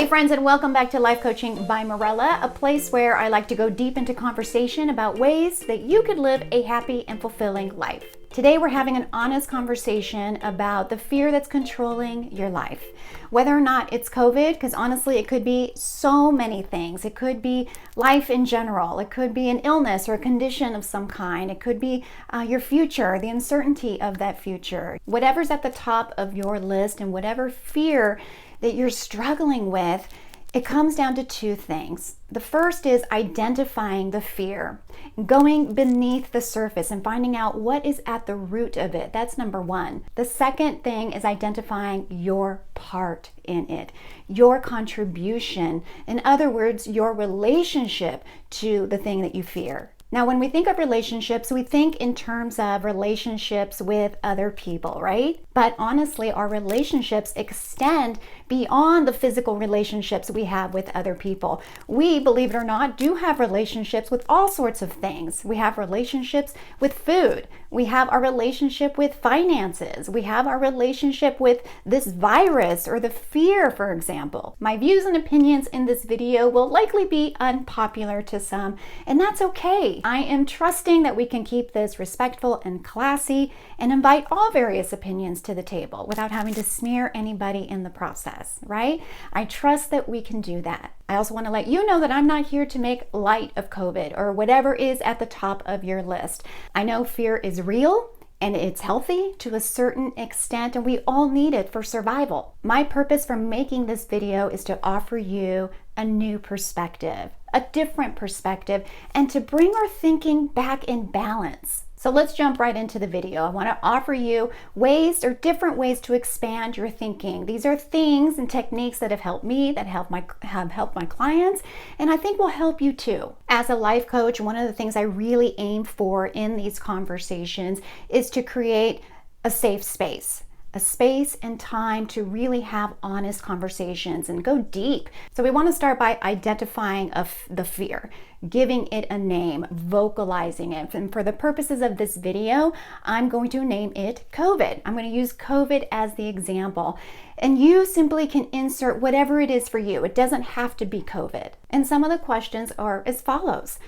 Hey friends, and welcome back to Life Coaching by Mirella, a place where I like to go deep into conversation about ways that you could live a happy and fulfilling life. Today we're having an honest conversation about the fear that's controlling your life. Whether or not it's COVID, because honestly it could be so many things. It could be life in general. It could be an illness or a condition of some kind. It could be your future, the uncertainty of that future. Whatever's at the top of your list and whatever fear that you're struggling with, it comes down to two things. The first is identifying the fear, going beneath the surface and finding out what is at the root of it. That's number one. The second thing is identifying your part in it, your contribution. In other words, your relationship to the thing that you fear. Now, when we think of relationships, we think in terms of relationships with other people, right? But honestly, our relationships extend beyond the physical relationships we have with other people. We, believe it or not, do have relationships with all sorts of things. We have relationships with food. We have our relationship with finances. We have our relationship with this virus or the fear, for example. My views and opinions in this video will likely be unpopular to some, and that's okay. I am trusting that we can keep this respectful and classy and invite all various opinions to the table without having to smear anybody in the process, right? I trust that we can do that. I also want to let you know that I'm not here to make light of COVID or whatever is at the top of your list. I know fear is real and it's healthy to a certain extent, and we all need it for survival. My purpose for making this video is to offer you a new perspective, a different perspective, and to bring our thinking back in balance. So let's jump right into the video. I want to offer you ways or different ways to expand your thinking. These are things and techniques that have helped me, that have helped my clients, and I think will help you too. As a life coach, one of the things I really aim for in these conversations is to create a safe space. A space and time to really have honest conversations and go deep. So we want to start by identifying the fear, giving it a name, vocalizing it. And for the purposes of this video, I'm going to name it COVID. I'm going to use COVID as the example. And you simply can insert whatever it is for you. It doesn't have to be COVID. And some of the questions are as follows.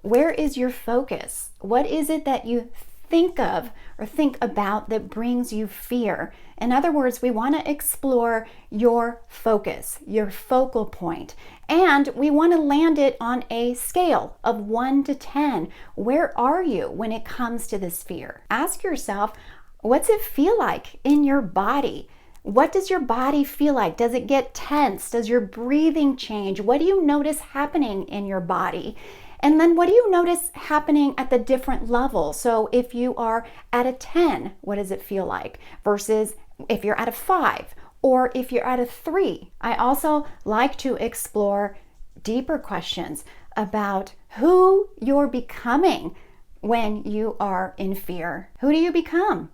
Where is your focus? What is it that you think of or think about that brings you fear? In other words, we want to explore your focus, your focal point, and we want to land it on a scale of 1 to 10. Where are you when it comes to this fear? Ask yourself, what's it feel like in your body? What does your body feel like? Does it get tense? Does your breathing change? What do you notice happening in your body? And then what do you notice happening at the different levels? So if you are at a 10, what does it feel like? Versus if you're at a 5 or if you're at a 3. I also like to explore deeper questions about who you're becoming when you are in fear. Who do you become?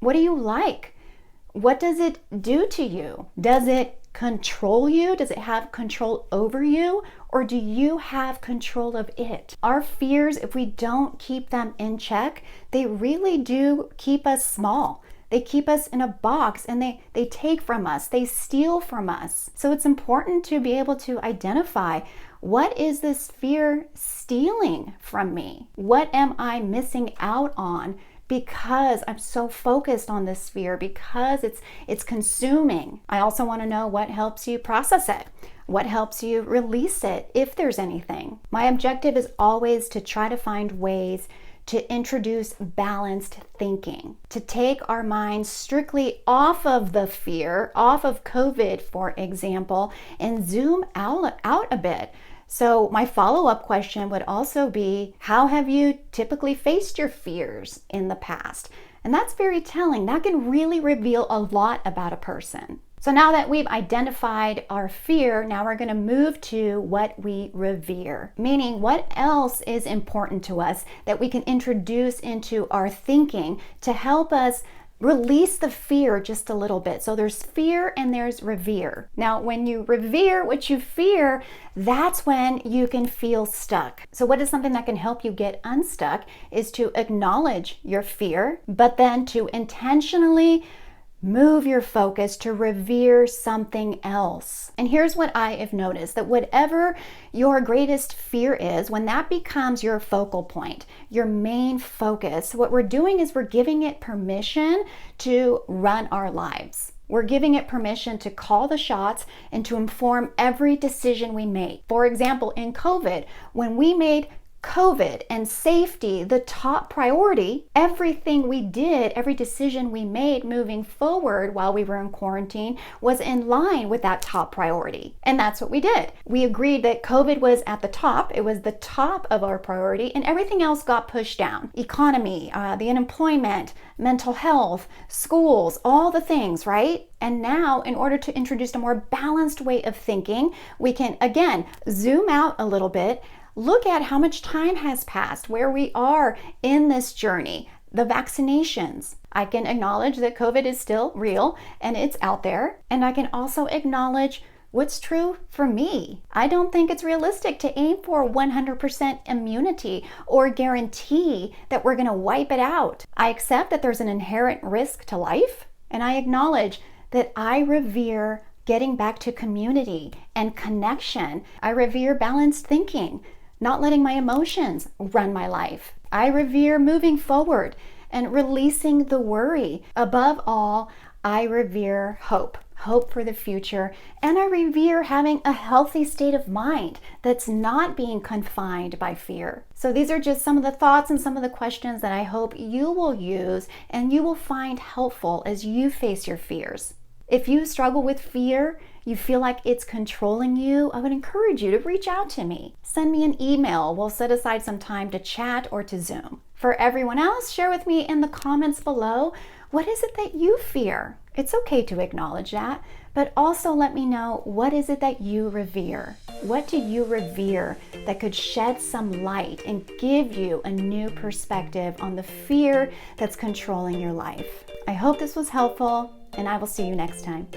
What do you like? What does it do to you? Does it control you? Does it have control over you? Or do you have control of it? Our fears, if we don't keep them in check, they really do keep us small. They keep us in a box and they take from us, they steal from us. So it's important to be able to identify, what is this fear stealing from me? What am I missing out on because I'm so focused on this fear, because it's consuming? I also want to know what helps you process it. What helps you release it, if there's anything. My objective is always to try to find ways to introduce balanced thinking, to take our minds strictly off of the fear, off of COVID, for example, and zoom out a bit. So my follow-up question would also be, how have you typically faced your fears in the past? And that's very telling. That can really reveal a lot about a person. So now that we've identified our fear, now we're going to move to what we revere, meaning what else is important to us that we can introduce into our thinking to help us release the fear just a little bit. So there's fear and there's revere. Now, when you revere what you fear, that's when you can feel stuck. So what is something that can help you get unstuck is to acknowledge your fear, but then to intentionally Move your focus to revere something else. And here's what I have noticed, that whatever your greatest fear is, when that becomes your focal point, your main focus, what we're doing is we're giving it permission to run our lives. We're giving it permission to call the shots and to inform every decision we make. For example, in COVID, when we made COVID and safety the top priority, everything we did, every decision we made moving forward while we were in quarantine was in line with that top priority. And that's what we did. We agreed that COVID was at the top. It was the top of our priority, and everything else got pushed down. Economy, the unemployment, mental health, schools, all the things, right? And now, in order to introduce a more balanced way of thinking, we can, again, zoom out a little bit. Look at how much time has passed, where we are in this journey, the vaccinations. I can acknowledge that COVID is still real and it's out there. And I can also acknowledge what's true for me. I don't think it's realistic to aim for 100% immunity or guarantee that we're going to wipe it out. I accept that there's an inherent risk to life, and I acknowledge that I revere getting back to community and connection. I revere balanced thinking, not letting my emotions run my life. I revere moving forward and releasing the worry. Above all, I revere hope for the future, and I revere having a healthy state of mind that's not being confined by fear. So these are just some of the thoughts and some of the questions that I hope you will use and you will find helpful as you face your fears. If you struggle with fear, you feel like it's controlling you, I would encourage you to reach out to me. Send me an email. We'll set aside some time to chat or to Zoom. For everyone else, share with me in the comments below, what is it that you fear? It's okay to acknowledge that, but also let me know, what is it that you revere? What do you revere that could shed some light and give you a new perspective on the fear that's controlling your life? I hope this was helpful, and I will see you next time.